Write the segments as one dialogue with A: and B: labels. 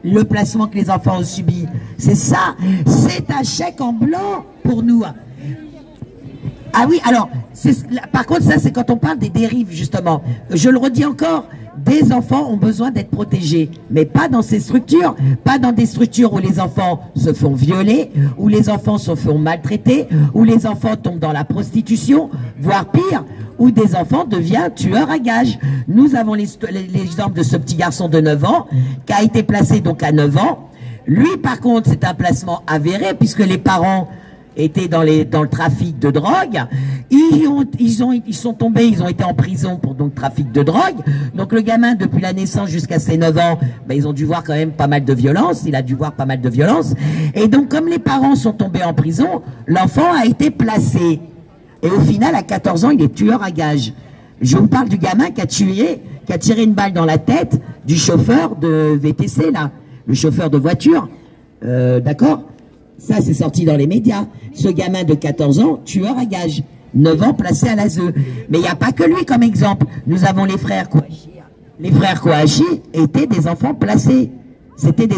A: le placement que les enfants ont subi. C'est ça, c'est un chèque en blanc pour nous. Ah oui, alors, par contre, ça c'est quand on parle des dérives, justement. Je le redis encore, des enfants ont besoin d'être protégés, mais pas dans ces structures, pas dans des structures où les enfants se font violer, où les enfants se font maltraiter, où les enfants tombent dans la prostitution, voire pire, où des enfants deviennent tueurs à gages. Nous avons l'exemple de ce petit garçon de 9 ans, qui a été placé donc à 9 ans. Lui, par contre, c'est un placement avéré, puisque les parents étaient dans le trafic de drogue. Ils sont tombés, ils ont été en prison pour donc trafic de drogue. Donc le gamin, depuis la naissance jusqu'à ses 9 ans, ben, ils ont dû voir quand même pas mal de violence. Il a dû voir pas mal de violence. Et donc comme les parents sont tombés en prison, l'enfant a été placé. Et au final, à 14 ans, il est tueur à gages. Je vous parle du gamin qui a tiré une balle dans la tête du chauffeur de VTC, là. Le chauffeur de voiture. D'accord ? Ça, c'est sorti dans les médias. Ce gamin de 14 ans, tueur à gages. 9 ans placé à l'ASE. Mais il n'y a pas que lui comme exemple. Nous avons les frères Kouachi. Les frères Kouachi étaient des enfants placés. C'était des...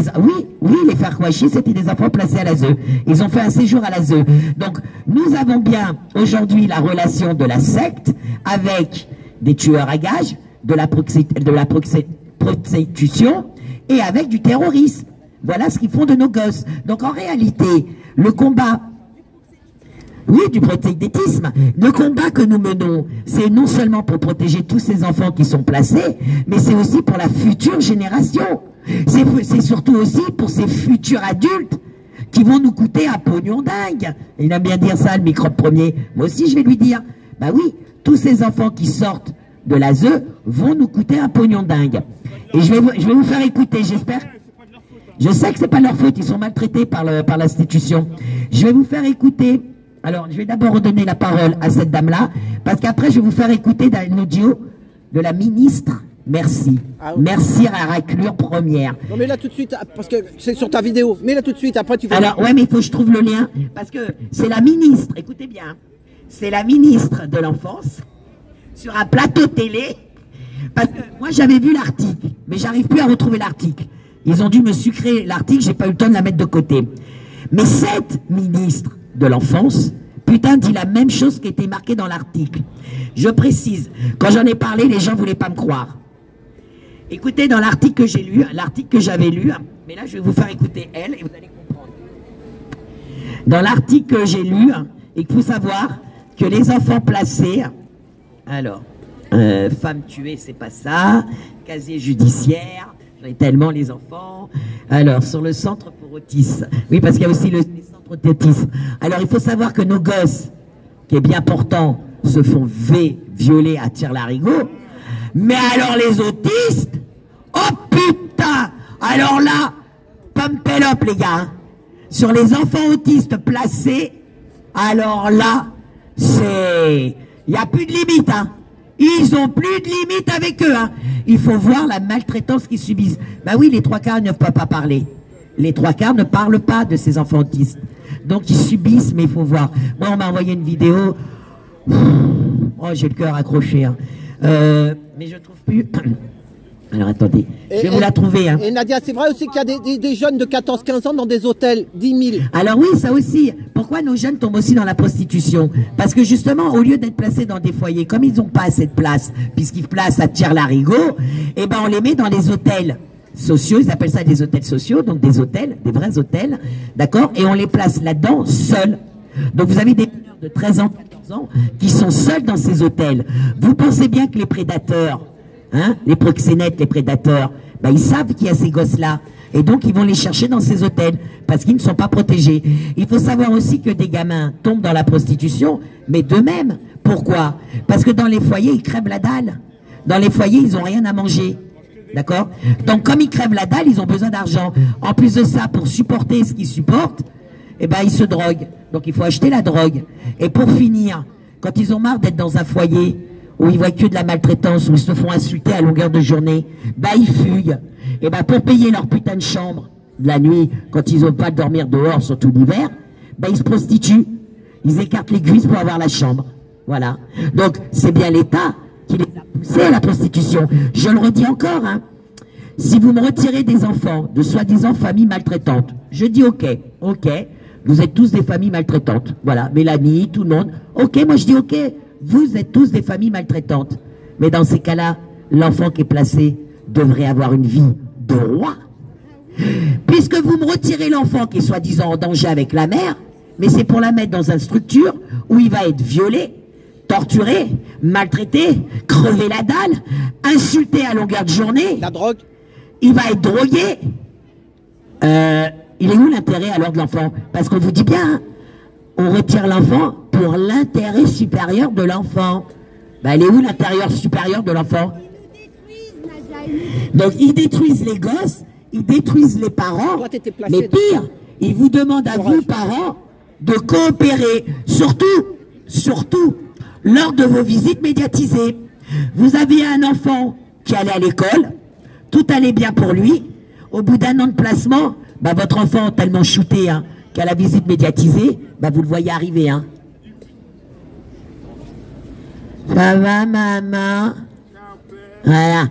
A: Oui, les frères Kouachi, c'était des enfants placés à l'ASE. Ils ont fait un séjour à l'ASE. Donc, nous avons bien, aujourd'hui, la relation de la secte avec des tueurs à gages, de la prostitution et avec du terrorisme. Voilà ce qu'ils font de nos gosses. Donc en réalité, le combat, oui, du prosélytisme, le combat que nous menons, c'est non seulement pour protéger tous ces enfants qui sont placés, mais c'est aussi pour la future génération. C'est surtout aussi pour ces futurs adultes qui vont nous coûter un pognon dingue. Il aime bien dire ça, le microbe premier. Moi aussi, je vais lui dire, bah oui, tous ces enfants qui sortent de l'ASE vont nous coûter un pognon dingue. Et je vais vous faire écouter, j'espère. Je sais que c'est pas leur faute, ils sont maltraités par l'institution. Je vais vous faire écouter. Alors, je vais d'abord redonner la parole à cette dame-là, parce qu'après, je vais vous faire écouter un audio de la ministre. Merci. Ah oui. Merci à la raclure première.
B: Non, mais là tout de suite, parce que c'est sur ta vidéo. Mais là tout de suite, après tu vas...
A: Alors, ouais, mais il faut que je trouve le lien, parce que c'est la ministre, écoutez bien, c'est la ministre de l'enfance, sur un plateau télé, parce que moi j'avais vu l'article, mais j'arrive plus à retrouver l'article. Ils ont dû me sucrer l'article, j'ai pas eu le temps de la mettre de côté. Mais cette ministre de l'enfance, putain, dit la même chose qui était marquée dans l'article. Je précise, quand j'en ai parlé, les gens voulaient pas me croire. Écoutez, dans l'article que j'ai lu, l'article que j'avais lu, mais là je vais vous faire écouter elle et vous allez comprendre. Dans l'article que j'ai lu, il faut savoir que les enfants placés, alors, femmes tuées, c'est pas ça, casier judiciaire, j'en ai tellement les enfants. Alors, sur le centre pour autisme. Oui, parce qu'il y a aussi les centres d'autisme. Alors, il faut savoir que nos gosses, qui est bien portant, se font violer à tire-larigot. Mais alors, les autistes, oh putain! Alors là, pump up, les gars. Sur les enfants autistes placés, alors là, c'est... Il n'y a plus de limite, hein. Ils ont plus de limite avec eux, hein. Il faut voir la maltraitance qu'ils subissent. Ben oui, les 3/4 ne peuvent pas parler. Les 3/4 ne parlent pas de ces enfants autistes. Donc ils subissent, mais il faut voir. Moi, on m'a envoyé une vidéo. Oh, j'ai le cœur accroché, hein. Mais je trouve plus... Alors attendez, je vais vous la trouver. Hein.
B: Et Nadia, c'est vrai aussi qu'il y a des jeunes de 14-15 ans dans des hôtels, 10 000.
A: Alors oui, ça aussi. Pourquoi nos jeunes tombent aussi dans la prostitution? Parce que justement, au lieu d'être placés dans des foyers, comme ils n'ont pas assez de place, puisqu'ils placent à tire-larigot, eh ben on les met dans les hôtels sociaux, ils appellent ça des hôtels sociaux, donc des hôtels, des vrais hôtels, d'accord? Et on les place là-dedans seuls. Donc vous avez des mineurs de 13 ans, 14 ans qui sont seuls dans ces hôtels. Vous pensez bien que les prédateurs, hein, les proxénètes, les prédateurs, ben, ils savent qu'il y a ces gosses-là. Et donc, ils vont les chercher dans ces hôtels parce qu'ils ne sont pas protégés. Il faut savoir aussi que des gamins tombent dans la prostitution, mais d'eux-mêmes. Pourquoi? Parce que dans les foyers, ils crèvent la dalle. Dans les foyers, ils n'ont rien à manger. D'accord? Donc, comme ils crèvent la dalle, ils ont besoin d'argent. En plus de ça, pour supporter ce qu'ils supportent, eh ben, ils se droguent. Donc, il faut acheter la drogue. Et pour finir, quand ils ont marre d'être dans un foyer où ils voient que de la maltraitance, où ils se font insulter à longueur de journée, bah ils fuguent. Et bah pour payer leur putain de chambre de la nuit, quand ils n'ont pas de dormir dehors, surtout l'hiver, bah ils se prostituent. Ils écartent les cuisses pour avoir la chambre. Voilà. Donc c'est bien l'État qui les a poussés à la prostitution. Je le redis encore, hein. si vous me retirez des enfants de soi-disant familles maltraitantes, je dis ok, vous êtes tous des familles maltraitantes. Voilà, Mélanie, tout le monde. Ok, moi je dis ok, vous êtes tous des familles maltraitantes. Mais dans ces cas-là, l'enfant qui est placé devrait avoir une vie de roi. Puisque vous me retirez l'enfant qui est soi-disant en danger avec la mère, mais c'est pour la mettre dans une structure où il va être violé, torturé, maltraité, crever la dalle, insulté à longueur de journée.
B: La drogue.
A: Il va être drogué. Il est où l'intérêt alors de l'enfant? Parce qu'on vous dit bien, hein, on retire l'enfant pour l'intérêt supérieur de l'enfant. Ben, il est où l'intérieur supérieur de l'enfant? Donc ils détruisent les gosses, ils détruisent les parents, mais pire, ils vous demandent à vous, parents, de coopérer, surtout, lors de vos visites médiatisées. Vous aviez un enfant qui allait à l'école, tout allait bien pour lui, au bout d'un an de placement, bah, votre enfant tellement shooté hein, qu'à la visite médiatisée, bah, vous le voyez arriver. Hein. Ça va maman? Voilà.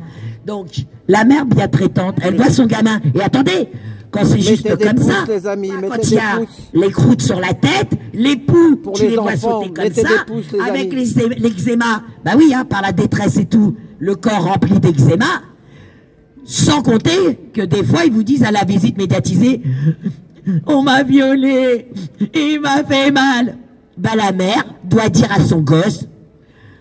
A: Donc, la mère bien traitante, elle voit son gamin. Et attendez, quand c'est juste comme ça, quand il y a les croûtes sur la tête, les poux, tu les vois sauter comme ça, avec l'eczéma, bah oui, hein, par la détresse et tout, le corps rempli d'eczéma, sans compter que des fois, ils vous disent à la visite médiatisée, on m'a violé, il m'a fait mal. Bah la mère doit dire à son gosse,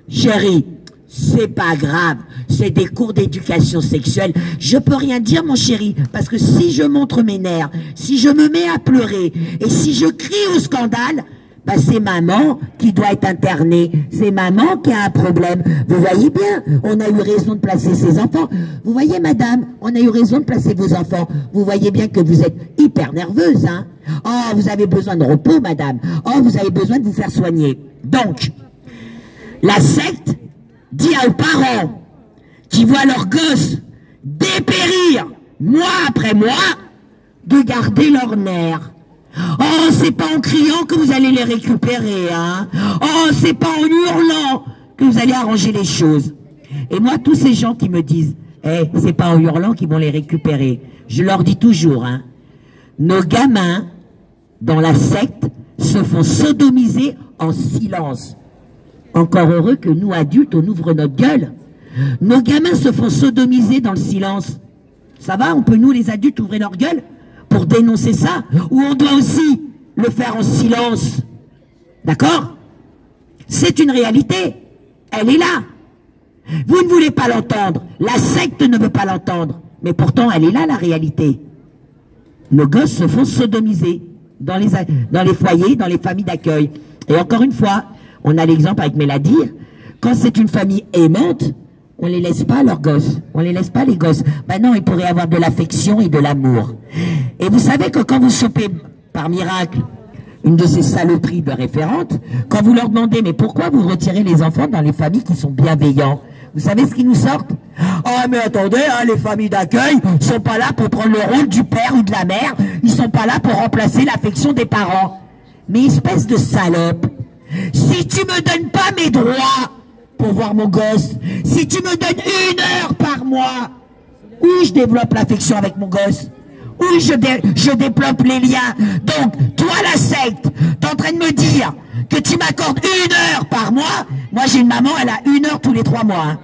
A: chérie, c'est pas grave, c'est des cours d'éducation sexuelle. Je peux rien dire, mon chéri, parce que si je montre mes nerfs, si je me mets à pleurer, et si je crie au scandale, bah c'est maman qui doit être internée, c'est maman qui a un problème. Vous voyez bien, on a eu raison de placer ses enfants. Vous voyez, madame, on a eu raison de placer vos enfants. Vous voyez bien que vous êtes hyper nerveuse, hein. Oh, vous avez besoin de repos, madame. Oh, vous avez besoin de vous faire soigner. Donc, la secte dit aux parents qui voient leurs gosses dépérir mois après mois de garder leurs nerfs. Oh, c'est pas en criant que vous allez les récupérer, hein. Oh, c'est pas en hurlant que vous allez arranger les choses. Et moi, tous ces gens qui me disent, c'est pas en hurlant qu'ils vont les récupérer. Je leur dis toujours, hein, nos gamins, dans la secte, se font sodomiser en silence. Encore heureux que nous, adultes, on ouvre notre gueule. Nos gamins se font sodomiser dans le silence. Ça va, on peut, nous, les adultes, ouvrir leur gueule pour dénoncer ça? Ou on doit aussi le faire en silence? D'accord? C'est une réalité. Elle est là. Vous ne voulez pas l'entendre. La secte ne veut pas l'entendre. Mais pourtant, elle est là, la réalité. Nos gosses se font sodomiser dans les foyers, dans les familles d'accueil. Et encore une fois, on a l'exemple avec Mélanie. Quand c'est une famille aimante, on les laisse pas leurs gosses. On les laisse pas les gosses. Ben non, il pourrait y avoir de l'affection et de l'amour. Et vous savez que quand vous chopez, par miracle, une de ces saloperies de référentes, quand vous leur demandez, mais pourquoi vous retirez les enfants dans les familles qui sont bienveillants? Vous savez ce qu'ils nous sortent? Ah, mais attendez, hein, les familles d'accueil sont pas là pour prendre le rôle du père ou de la mère. Ils sont pas là pour remplacer l'affection des parents. Mais espèce de salope, si tu me donnes pas mes droits pour voir mon gosse, si tu me donnes 1 heure par mois, où je développe l'affection avec mon gosse, où je développe les liens. Donc, toi la secte, t'es en train de me dire que tu m'accordes 1 heure par mois. Moi j'ai une maman, elle a 1 heure tous les 3 mois. Hein.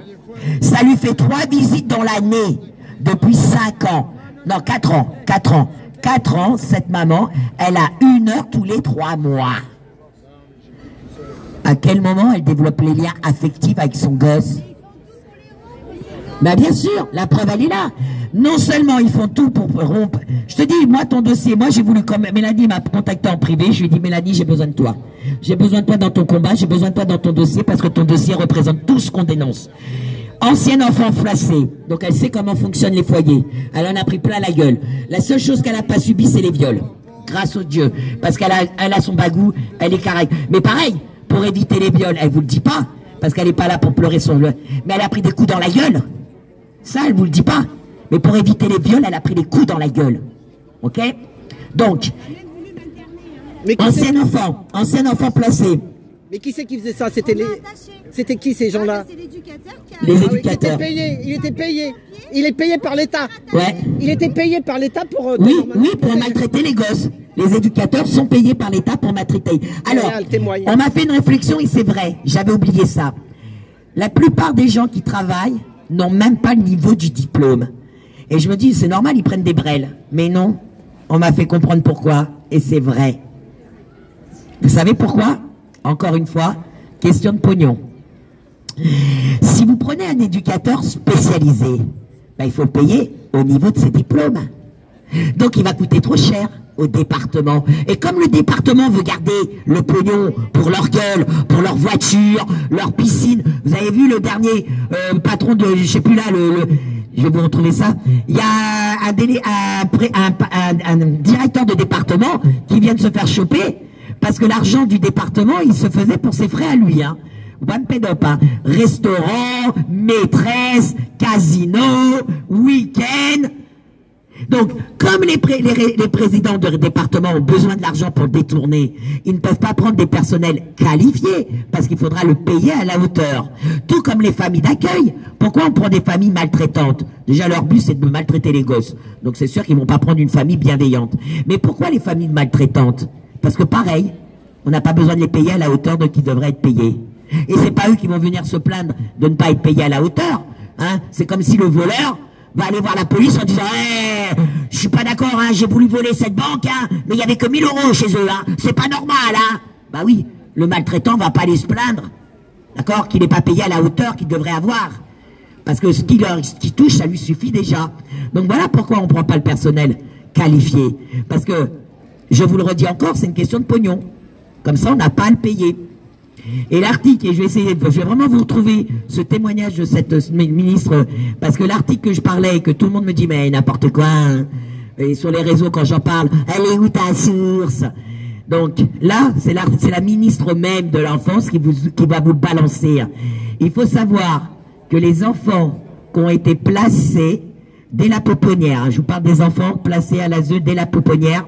A: Ça lui fait 3 visites dans l'année, depuis 5 ans. Non, 4 ans. 4 ans, cette maman, elle a 1 heure tous les 3 mois. À quel moment elle développe les liens affectifs avec son gosse? Ben bien sûr, la preuve elle est là. Non seulement ils font tout pour rompre. Je te dis, moi ton dossier, moi j'ai voulu, comme Mélanie m'a contacté en privé, je lui ai dit, Mélanie, j'ai besoin de toi. J'ai besoin de toi dans ton combat, j'ai besoin de toi dans ton dossier, parce que ton dossier représente tout ce qu'on dénonce. Ancienne enfant flassée, donc elle sait comment fonctionnent les foyers. Elle en a pris plein la gueule. La seule chose qu'elle n'a pas subi, c'est les viols. Grâce au Dieu. Parce qu'elle a son bagou, elle est carrée. Mais pareil, pour éviter les viols, elle vous le dit pas, parce qu'elle n'est pas là pour pleurer son... Mais elle a pris des coups dans la gueule. Ça, elle vous le dit pas. Mais pour éviter les viols, elle a pris des coups dans la gueule. Ok? Donc, ancien enfant placé.
B: Mais qui c'est qui faisait ça? C'était qui ces gens-là?
C: C'est l'éducateur qui a...
A: Les
B: Ah oui,
A: éducateurs.
B: il était payé. Il est payé par l'État.
A: Ouais.
B: Il était payé par l'État pour...
A: Oui, pour maltraiter les gosses. Les éducateurs sont payés par l'État pour maltraiter. Alors, on m'a fait une réflexion et c'est vrai, j'avais oublié ça. La plupart des gens qui travaillent n'ont même pas le niveau du diplôme. Et je me dis, c'est normal, ils prennent des brels. Mais non, on m'a fait comprendre pourquoi, et c'est vrai. Vous savez pourquoi? Encore une fois, question de pognon. Si vous prenez un éducateur spécialisé, ben, il faut le payer au niveau de ses diplômes. Donc il va coûter trop cher au département. Et comme le département veut garder le pognon pour leur gueule, pour leur voiture, leur piscine, vous avez vu le dernier patron de, je sais plus là, je vais vous retrouver ça, il y a un directeur de département qui vient de se faire choper parce que l'argent du département, il se faisait pour ses frais à lui, hein. One pédop, hein. Restaurant, maîtresse, casino, week-end. Donc, comme les présidents de département ont besoin de l'argent pour le détourner, ils ne peuvent pas prendre des personnels qualifiés, parce qu'il faudra le payer à la hauteur. Tout comme les familles d'accueil. Pourquoi on prend des familles maltraitantes? Déjà, leur but, c'est de maltraiter les gosses. Donc, c'est sûr qu'ils vont pas prendre une famille bienveillante. Mais pourquoi les familles maltraitantes? Parce que pareil, on n'a pas besoin de les payer à la hauteur de qui devraient être payés. Et c'est pas eux qui vont venir se plaindre de ne pas être payés à la hauteur. Hein? C'est comme si le voleur va aller voir la police en disant hey, je suis pas d'accord, hein, j'ai voulu voler cette banque, hein, mais il y avait que 1000 € chez eux, hein, c'est pas normal, hein. Bah oui, le maltraitant va pas aller se plaindre, d'accord, qu'il n'est pas payé à la hauteur qu'il devrait avoir, parce que ce qu'il touche, ça lui suffit déjà. Donc voilà pourquoi on prend pas le personnel qualifié, parce que je vous le redis encore, c'est une question de pognon. Comme ça, on n'a pas à le payer. Et l'article, et je vais vraiment vous retrouver ce témoignage de cette ministre, parce que l'article que je parlais, que tout le monde me dit, mais n'importe quoi, hein, et sur les réseaux quand j'en parle, elle est où ta source? Donc là, c'est la ministre même de l'enfance qui va vous balancer. Il faut savoir que les enfants qui ont été placés dès la pouponnière, je vous parle des enfants placés à l'ASE dès la pouponnière,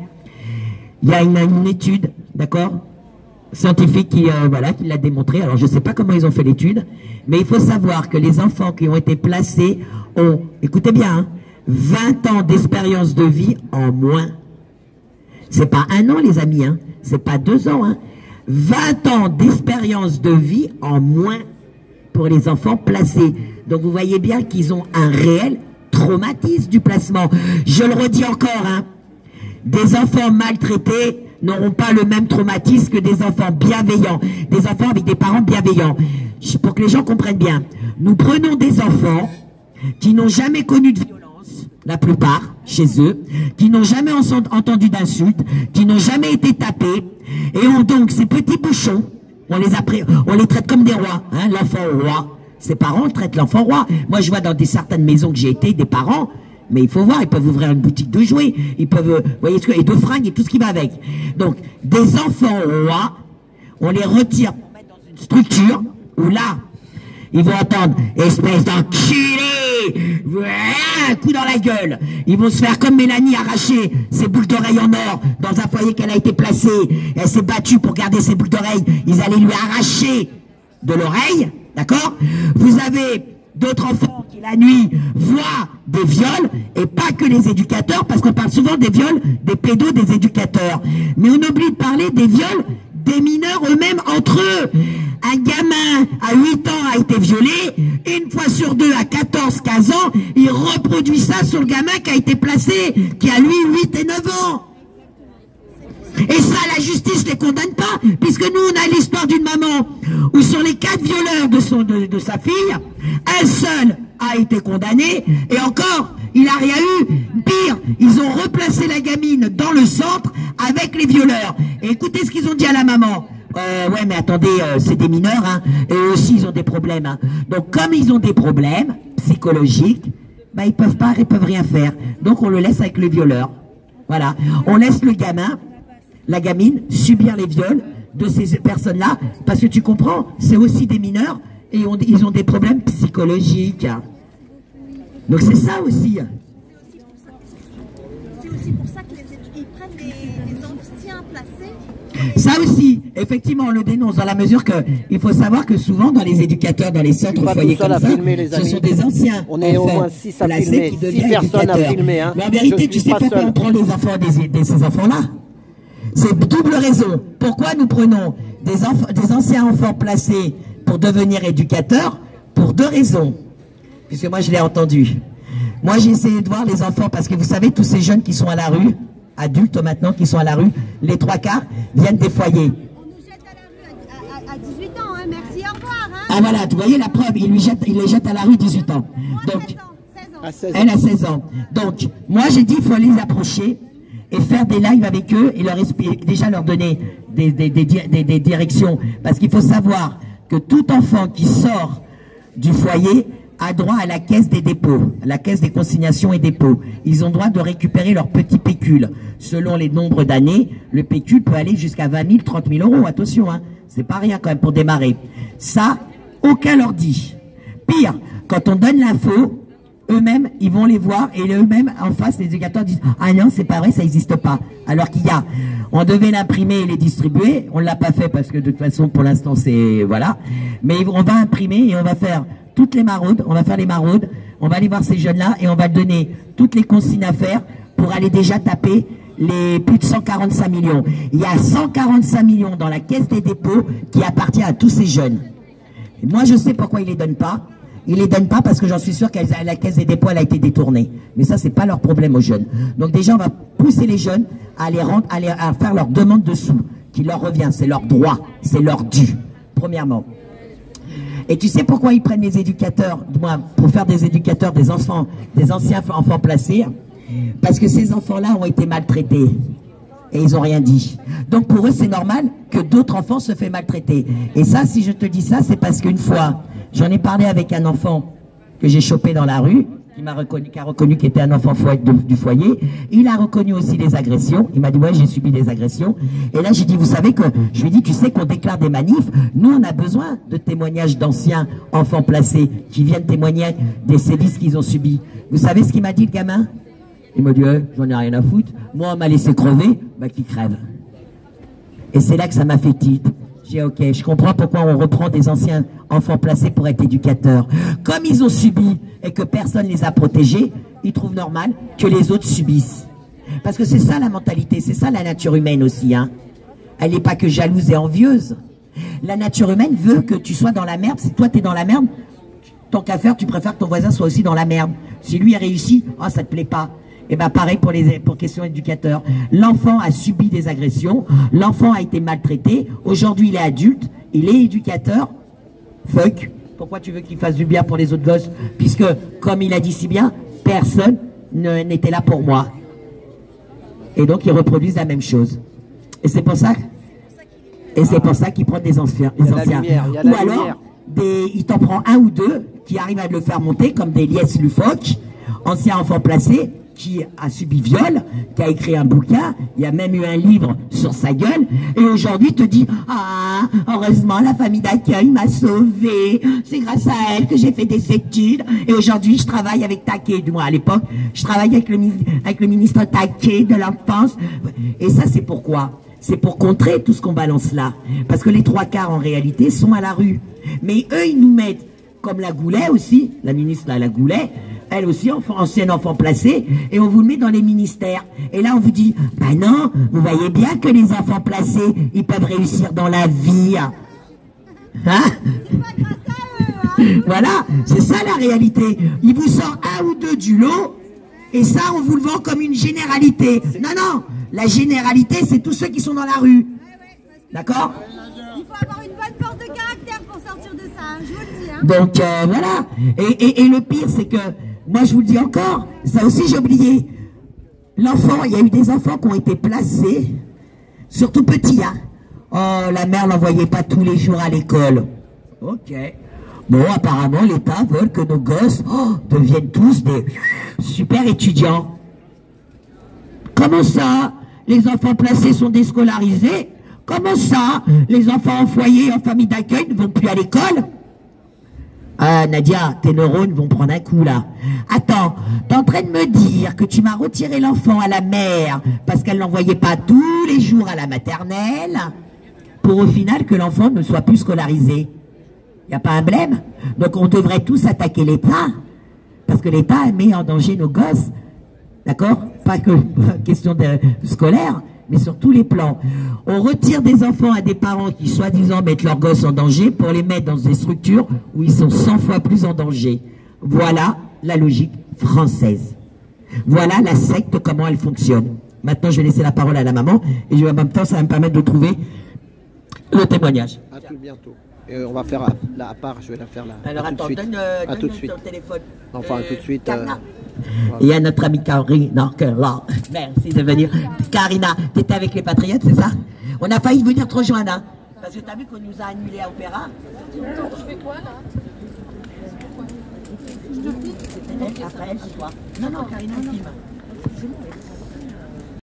A: il y a une étude, d'accord, scientifique qui l'a démontré. Alors je ne sais pas comment ils ont fait l'étude, mais il faut savoir que les enfants qui ont été placés ont, écoutez bien, hein, 20 ans d'expérience de vie en moins. C'est pas 1 an les amis, hein, c'est pas 2 ans, hein. 20 ans d'expérience de vie en moins pour les enfants placés. Donc vous voyez bien qu'ils ont un réel traumatisme du placement. Je le redis encore, hein, des enfants maltraités n'auront pas le même traumatisme que des enfants bienveillants, des enfants avec des parents bienveillants. Pour que les gens comprennent bien, nous prenons des enfants qui n'ont jamais connu de violence, la plupart, chez eux, qui n'ont jamais entendu d'insultes, qui n'ont jamais été tapés, et donc ces petits bouchons, on les traite comme des rois, hein, l'enfant roi. Ses parents traitent l'enfant roi. Moi je vois dans certaines maisons que j'ai été, des parents, mais il faut voir, ils peuvent ouvrir une boutique de jouets, ils peuvent, voyez ce que, et de fringues et tout ce qui va avec. Donc, des enfants rois, on les retire pour mettre dans une structure où là, ils vont entendre espèce d'enculé, un coup dans la gueule. Ils vont se faire comme Mélanie arracher ses boucles d'oreilles en or dans un foyer qu'elle a été placée. Elle s'est battue pour garder ses boucles d'oreilles. Ils allaient lui arracher de l'oreille, d'accord? Vous avez d'autres enfants qui la nuit voient des viols, et pas que les éducateurs, parce qu'on parle souvent des viols, des pédos, des éducateurs. Mais on oublie de parler des viols des mineurs eux-mêmes entre eux. Un gamin à 8 ans a été violé, une fois sur deux à 14, 15 ans, il reproduit ça sur le gamin qui a été placé, qui a lui 8 et 9 ans. Et ça, la justice ne les condamne pas, puisque nous, on a l'histoire d'une maman où sur les 4 violeurs de sa fille, un seul a été condamné, et encore, il n'a rien eu. Pire, ils ont replacé la gamine dans le centre avec les violeurs. Et écoutez ce qu'ils ont dit à la maman. Ouais, mais attendez, c'est des mineurs, hein, et eux aussi, ils ont des problèmes. Hein. Donc, comme ils ont des problèmes psychologiques, bah, ils peuvent rien faire. Donc, on le laisse avec les violeurs. Voilà. On laisse le gamin, la gamine, subir les viols de ces personnes-là, parce que tu comprends, c'est aussi des mineurs, et ils ont des problèmes psychologiques. Donc c'est ça aussi.
C: C'est aussi pour ça qu'ils prennent des anciens placés.
A: Ça aussi, effectivement, on le dénonce dans la mesure que il faut savoir que souvent dans les éducateurs, dans les centres foyers comme ça, ce sont des anciens
B: on est au moins 6 à filmer, 6 personnes à filmer. Hein.
A: Mais en vérité, tu sais pourquoi on prend les enfants de ces enfants-là? C'est double raison. Pourquoi nous prenons des anciens enfants placés pour devenir éducateurs? Pour deux raisons. Puisque moi, je l'ai entendu. Moi, j'ai essayé de voir les enfants, parce que vous savez, tous ces jeunes qui sont à la rue, adultes maintenant, qui sont à la rue, les 3/4 viennent des foyers.
C: On nous jette à la rue à 18 ans, hein. Merci, au revoir. Hein.
A: Ah voilà, tu voyez la preuve, il les jette à la rue 18 ans. Donc,
C: 16 ans.
A: elle a 16 ans. Donc, moi j'ai dit, il faut les approcher et faire des lives avec eux et déjà leur donner des directions. Parce qu'il faut savoir que tout enfant qui sort du foyer a droit à la caisse des dépôts, à la caisse des consignations et dépôts. Ils ont droit de récupérer leur petit pécule. Selon les nombres d'années, le pécule peut aller jusqu'à 20 000, 30 000 euros. Attention, hein, c'est pas rien quand même pour démarrer. Ça, aucun leur dit. Pire, quand on donne l'info, eux-mêmes, ils vont les voir et eux-mêmes, en face, les éducateurs disent « Ah non, c'est pas vrai, ça n'existe pas. » Alors qu'il y a, on devait l'imprimer et les distribuer. On ne l'a pas fait parce que de toute façon, pour l'instant, c'est... Voilà. Mais on va imprimer et on va faire toutes les maraudes, on va faire les maraudes, on va aller voir ces jeunes-là et on va donner toutes les consignes à faire pour aller déjà taper les plus de 145 millions. Il y a 145 millions dans la caisse des dépôts qui appartient à tous ces jeunes. Et moi, je sais pourquoi ils les donnent pas. Ils les donnent pas parce que j'en suis sûr que la caisse des dépôts, elle a été détournée. Mais ça, c'est pas leur problème aux jeunes. Donc déjà, on va pousser les jeunes à à faire leur demande de sous, qui leur revient. C'est leur droit, c'est leur dû, premièrement. Et tu sais pourquoi ils prennent les éducateurs, du moins pour faire des éducateurs des enfants, des anciens enfants placés? Parce que ces enfants-là ont été maltraités. Et ils n'ont rien dit. Donc pour eux, c'est normal que d'autres enfants se fassent maltraiter. Et ça, si je te dis ça, c'est parce qu'une fois, j'en ai parlé avec un enfant que j'ai chopé dans la rue, qui a reconnu qu'il était un enfant du foyer. Il a reconnu aussi les agressions. Il m'a dit, ouais, j'ai subi des agressions. Et là, j'ai dit, vous savez que, je lui ai dit, tu sais qu'on déclare des manifs. Nous, on a besoin de témoignages d'anciens enfants placés qui viennent témoigner des sévices qu'ils ont subis. Vous savez ce qu'il m'a dit, le gamin? Il m'a dit, j'en ai rien à foutre. Moi, on m'a laissé crever, bah, qu'il crève. Et c'est là que ça m'a fait titre. J'ai dit, ok, je comprends pourquoi on reprend des anciens enfants placés pour être éducateurs. Comme ils ont subi et que personne les a protégés, ils trouvent normal que les autres subissent. Parce que c'est ça la mentalité, c'est ça la nature humaine aussi. Hein. Elle n'est pas que jalouse et envieuse. La nature humaine veut que tu sois dans la merde. Si toi, tu es dans la merde, tant qu'à faire, tu préfères que ton voisin soit aussi dans la merde. Si lui a réussi, oh, ça te plaît pas. Et bien pareil pour question éducateur. L'enfant a subi des agressions, l'enfant a été maltraité, aujourd'hui il est adulte, il est éducateur. Fuck, pourquoi tu veux qu'il fasse du bien pour les autres gosses? Puisque, comme il a dit si bien, personne n'était là pour moi. Et donc ils reproduisent la même chose. Et c'est pour ça qu'ils prennent des anciens. Ou alors, il t'en prend un ou deux qui arrivent à le faire monter, comme des liesses Lufoc, anciens enfants placés, qui a subi viol, qui a écrit un bouquin, il y a même eu un livre sur sa gueule, et aujourd'hui te dit « Ah, heureusement la famille d'accueil m'a sauvé, c'est grâce à elle que j'ai fait des études, et aujourd'hui je travaille avec Taquet, du moins à l'époque, je travaille avec le ministre Taquet de l'enfance. » Et ça c'est pourquoi? C'est pour contrer tout ce qu'on balance là. Parce que les 3/4 en réalité sont à la rue. Mais eux ils nous mettent, comme la Goulet aussi, la ministre là, la Goulet, elle aussi, ancienne enfant placée, et on vous le met dans les ministères. Et là, on vous dit, bah non, vous voyez bien que les enfants placés, ils peuvent réussir dans la vie. Hein? Voilà, c'est ça la réalité. Il vous sort un ou deux du lot, et ça, on vous le vend comme une généralité. Non, non, la généralité, c'est tous ceux qui sont dans la rue. D'accord?
C: Il faut avoir une bonne force de caractère pour sortir de ça, hein, je vous le dis. Hein.
A: Donc, voilà. Et le pire, c'est que, moi, je vous le dis encore, ça aussi j'ai oublié. L'enfant, il y a eu des enfants qui ont été placés, surtout petits, hein. Oh, la mère l'envoyait pas tous les jours à l'école. Ok. Bon, apparemment, l'État veut que nos gosses deviennent tous des super étudiants. Comment ça? Les enfants placés sont déscolarisés? Comment ça? Les enfants en foyer, en famille d'accueil ne vont plus à l'école? Ah, Nadia, tes neurones vont prendre un coup, là. Attends, t'es en train de me dire que tu m'as retiré l'enfant à la mère parce qu'elle l'envoyait pas tous les jours à la maternelle pour au final que l'enfant ne soit plus scolarisé. Il n'y a pas un blême? Donc on devrait tous attaquer l'État parce que l'État met en danger nos gosses. D'accord? Pas que question de scolaire, mais sur tous les plans. On retire des enfants à des parents qui, soi-disant, mettent leurs gosses en danger pour les mettre dans des structures où ils sont 100 fois plus en danger. Voilà la logique française. Voilà la secte, comment elle fonctionne. Maintenant, je vais laisser la parole à la maman et en même temps, ça va me permettre de trouver le témoignage.
B: À tout bientôt. Et on va faire à part, je vais la faire là.
A: Alors attends, donne ton téléphone.
B: Enfin, tout de suite.
A: Voilà. Il y a notre amie Karina, merci de venir. Karina, tu étais avec les Patriotes, c'est ça? On a failli venir te rejoindre, hein? Parce que tu as vu qu'on nous a annulé à Opéra.
D: Je fais quoi là?
A: Après, elle, c'est toi. Non, Karina, filme.